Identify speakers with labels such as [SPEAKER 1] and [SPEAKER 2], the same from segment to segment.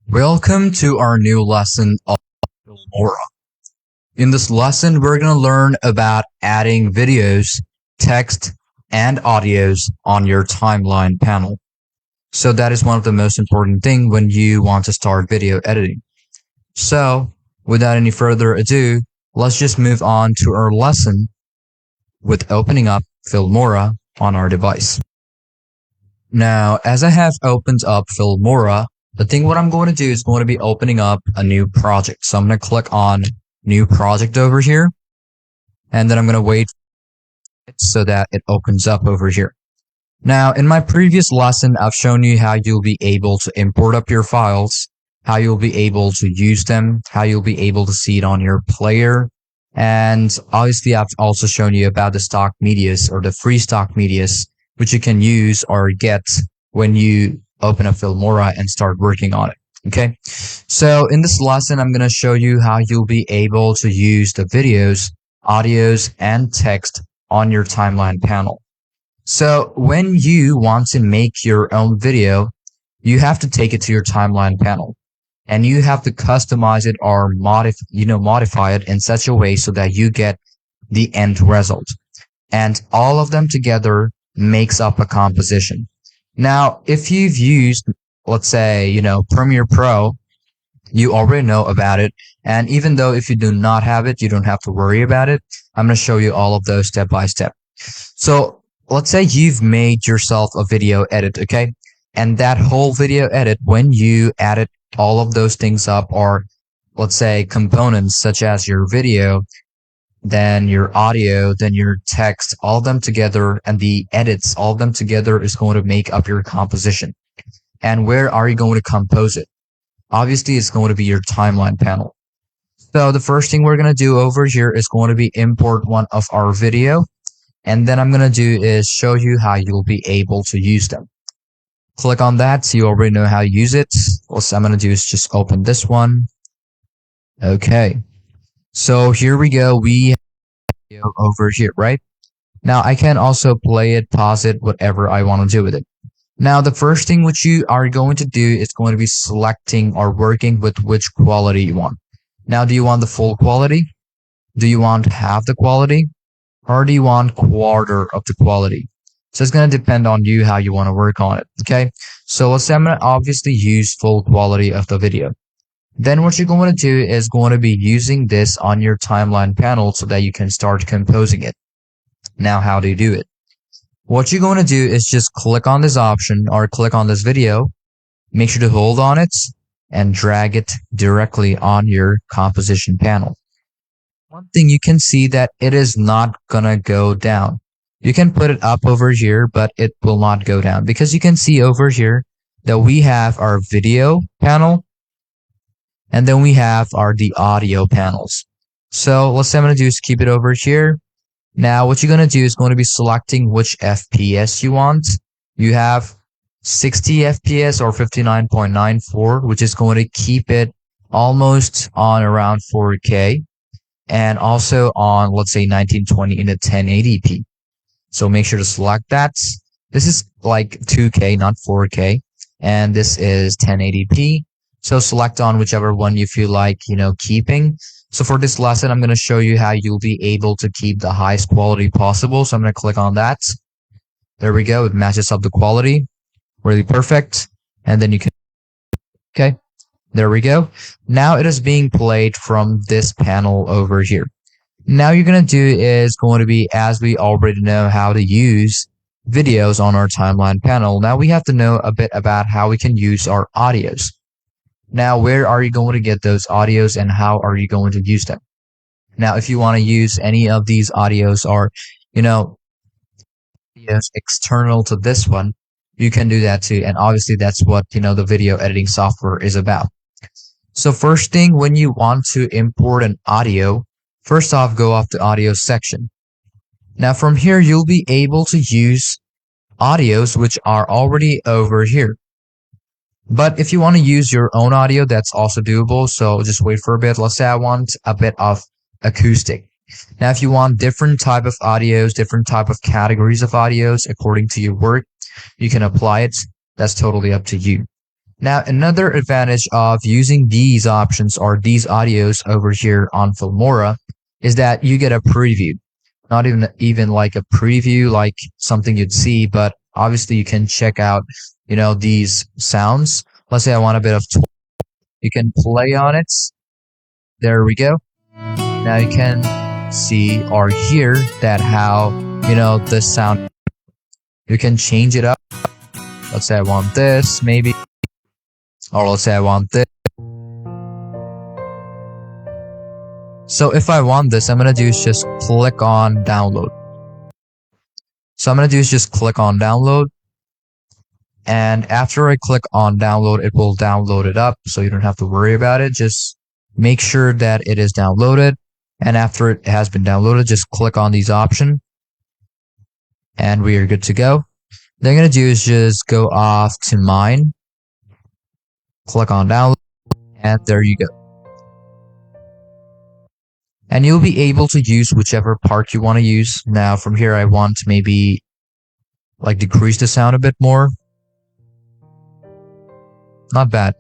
[SPEAKER 1] Welcome to our new lesson of Filmora. In this lesson, we're going to learn about adding videos, text, and audios on your timeline panel. So that is one of the most important things when you want to start video editing. So without any further ado, let's just move on to our lesson with opening up Filmora on our device. Now, as I have opened up Filmora, what I'm going to do is going to be opening up a new project. So I'm going to click on new project over here, and then I'm going to wait so that it opens up over here. Now, in my previous lesson, I've shown you how you'll be able to import up your files, how you'll be able to use them, how you'll be able to see it on your player. And obviously, I've also shown you about the stock medias or the free stock medias, which you can use or get when you open up Filmora and start working on it. Okay, so in this lesson, I'm going to show you how you'll be able to use the videos, audios, and text on your timeline panel. So when you want to make your own video, you have to take it to your timeline panel, and you have to customize it or modify it in such a way so that you get the end result, and all of them together makes up a composition. Now, if you've used, let's say, Premiere Pro, you already know about it. And even though if you do not have it, you don't have to worry about it. I'm going to show you all of those step by step. So let's say you've made yourself a video edit, okay? And that whole video edit, when you added all of those things up, or let's say components such as your video, then your audio, then your text, all of them together, and the edits, all of them together is going to make up your composition. And where are you going to compose it? Obviously, it's going to be your timeline panel. So the first thing we're going to do over here is going to be import one of our video. And then I'm going to do is show you how you'll be able to use them. Click on that so you already know how to use it. What I'm going to do is just open this one. Okay. So here we go. We have video over here, right? Now I can also play it, pause it, whatever I want to do with it. Now the first thing which you are going to do is going to be selecting or working with which quality you want. Now, do you want the full quality? Do you want half the quality? Or do you want quarter of the quality? So it's going to depend on you how you want to work on it. Okay. So let's say I'm going to obviously use full quality of the video. Then what you're going to do is going to be using this on your timeline panel so that you can start composing it. Now, how do you do it? What you're going to do is just click on this option or click on this video, make sure to hold on it and drag it directly on your composition panel. One thing you can see that it is not gonna go down. You can put it up over here, but it will not go down because you can see over here that we have our video panel, and then we have the audio panels. So what I'm going to do is keep it over here. Now what you're going to do is going to be selecting which FPS you want. You have 60 FPS or 59.94, which is going to keep it almost on around 4K, and also on, let's say, 1920 in a 1080p. So make sure to select that. This is like 2K, not 4K, and this is 1080p. So select on whichever one you feel like, keeping. So for this lesson, I'm going to show you how you'll be able to keep the highest quality possible. So I'm going to click on that. There we go. It matches up the quality. Really perfect. And then you can, okay, there we go. Now it is being played from this panel over here. Now you're going to do is going to be, as we already know how to use videos on our timeline panel. Now we have to know a bit about how we can use our audios. Now, where are you going to get those audios and how are you going to use them? Now, if you want to use any of these audios or, audios external to this one, you can do that too. And obviously that's what, the video editing software is about. So first thing, when you want to import an audio, first off, go off the audio section. Now from here, you'll be able to use audios which are already over here. But if you want to use your own audio, that's also doable. So just wait for a bit. Let's say I want a bit of acoustic. Now, if you want different type of audios, different type of categories of audios according to your work, you can apply it. That's totally up to you. Now, another advantage of using these options or these audios over here on Filmora is that you get a preview. Not even like a preview, like something you'd see, but obviously you can check out, these sounds. Let's say I want a bit of you can play on it. There we go. Now you can see or hear that how, the sound. You can change it up. Let's say I want this, maybe. Or let's say I want this. So if I want this, I'm going to do is just click on download. So I'm going to do is just click on download. And after I click on download, it will download it up. So you don't have to worry about it. Just make sure that it is downloaded. And after it has been downloaded, just click on these options. And we are good to go. Then I'm going to do is just go off to mine. Click on download. And there you go. And you'll be able to use whichever part you want to use. Now from here, I want to maybe like decrease the sound a bit more. Not bad.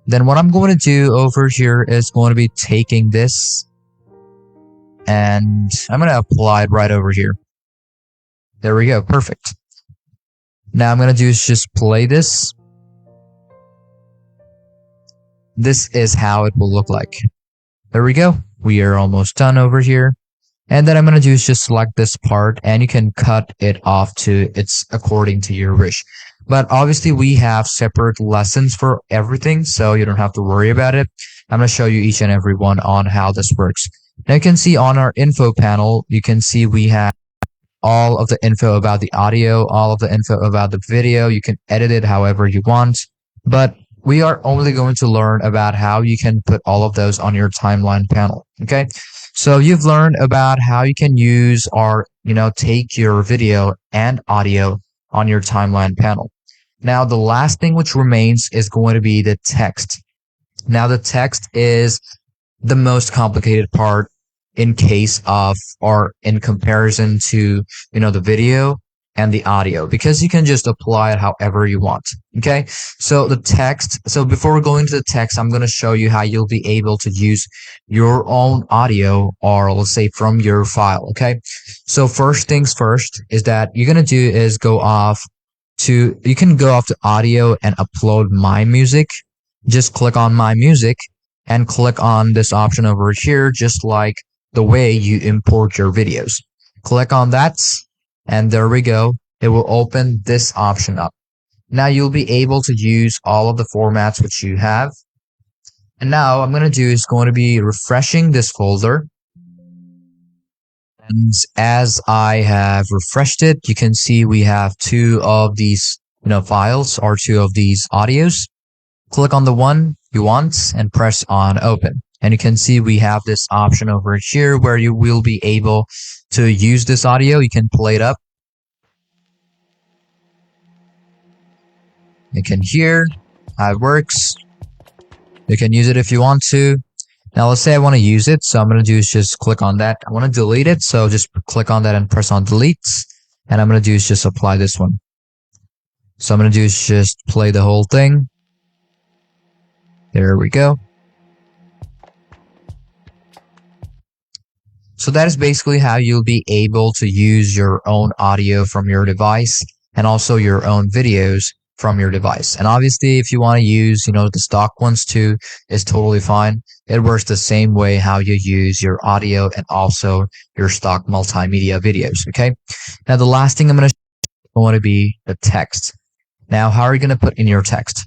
[SPEAKER 1] Then what I'm going to do over here is going to be taking this and I'm going to apply it right over here. There we go. Perfect. Now I'm going to do is just play this. This is how it will look like. There we go. We are almost done over here. And then I'm going to do is just select this part and you can cut it off to it's according to your wish. But obviously we have separate lessons for everything, so you don't have to worry about it. I'm going to show you each and every one on how this works. Now you can see on our info panel, you can see we have all of the info about the audio, all of the info about the video. You can edit it however you want, but we are only going to learn about how you can put all of those on your timeline panel. Okay. So you've learned about how you can use or, take your video and audio on your timeline panel. Now, the last thing which remains is going to be the text. Now, the text is the most complicated part in case of or in comparison to, the video and the audio, because you can just apply it however you want. Okay. So the text. So before we go into the text, I'm going to show you how you'll be able to use your own audio or let's say from your file. Okay. So first things first is that you're going to do is you can go off to audio and upload my music. Just click on my music and click on this option over here, just like the way you import your videos. Click on that. And there we go. It will open this option up. Now you'll be able to use all of the formats which you have. And now I'm going to do is going to be refreshing this folder. And as I have refreshed it, you can see we have two of these, files or two of these audios. Click on the one you want and press on open. And you can see we have this option over here where you will be able to use this audio. You can play it up. You can hear how it works. You can use it if you want to. Now let's say I want to use it. So I'm going to do is just click on that. I want to delete it. So just click on that and press on delete. And I'm going to do is just apply this one. So I'm going to do is just play the whole thing. There we go. So that is basically how you'll be able to use your own audio from your device and also your own videos from your device. And obviously, if you want to use, the stock ones too, is totally fine. It works the same way how you use your audio and also your stock multimedia videos. Okay. Now, the last thing I'm going to be the text. Now, how are you going to put in your text?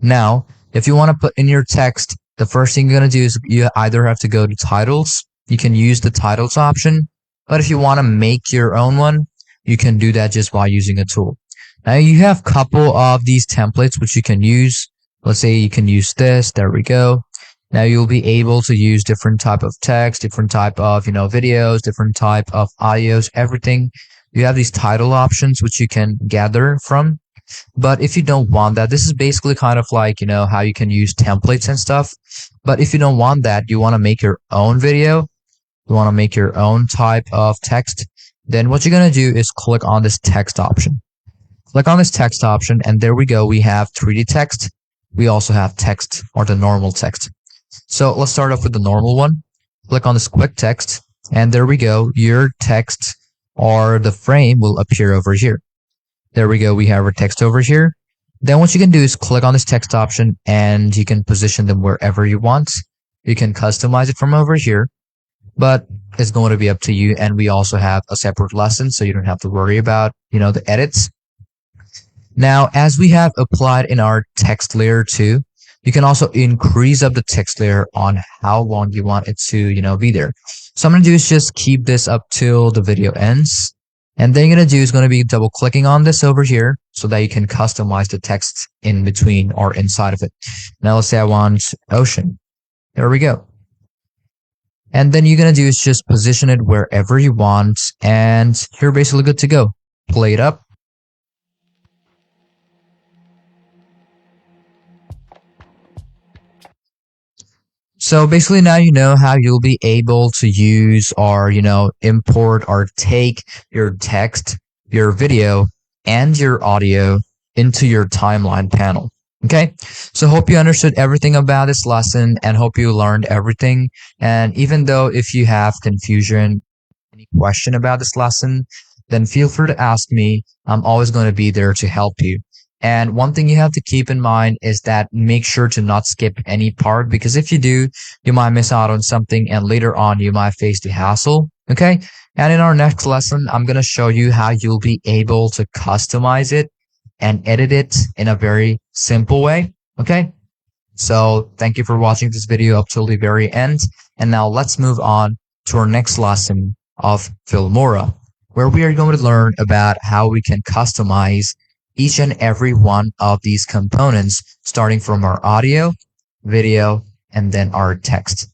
[SPEAKER 1] Now, if you want to put in your text, the first thing you're going to do is you either have to go to titles. You can use the titles option, but if you want to make your own one, you can do that just by using a tool. Now you have a couple of these templates which you can use. Let's say you can use this. There we go. Now you'll be able to use different type of text, different type of, videos, different type of audios, everything. You have these title options which you can gather from. But if you don't want that, this is basically kind of like, how you can use templates and stuff. But if you don't want that, you want to make your own video, you want to make your own type of text, then what you're going to do is click on this text option. Click on this text option, and there we go. We have 3D text. We also have text, or the normal text. So let's start off with the normal one. Click on this quick text, and there we go. Your text or the frame will appear over here. There we go. We have our text over here. Then what you can do is click on this text option, and you can position them wherever you want. You can customize it from over here, but it's going to be up to you. And we also have a separate lesson, so you don't have to worry about, the edits. Now, as we have applied in our text layer 2, you can also increase up the text layer on how long you want it to, be there. So I'm going to do is just keep this up till the video ends. And then you're going to do is going to be double clicking on this over here so that you can customize the text in between or inside of it. Now let's say I want ocean. There we go. And then you're going to do is just position it wherever you want. And you're basically good to go. Play it up. So basically now you know how you'll be able to use or, import or take your text, your video, and your audio into your timeline panel. Okay, so hope you understood everything about this lesson and hope you learned everything. And even though if you have confusion, any question about this lesson, then feel free to ask me. I'm always going to be there to help you. And one thing you have to keep in mind is that make sure to not skip any part, because if you do, you might miss out on something and later on you might face the hassle. Okay. And in our next lesson, I'm going to show you how you'll be able to customize it and edit it in a very simple way. Okay. So thank you for watching this video up till the very end. And now let's move on to our next lesson of Filmora, where we are going to learn about how we can customize each and every one of these components, starting from our audio, video, and then our text.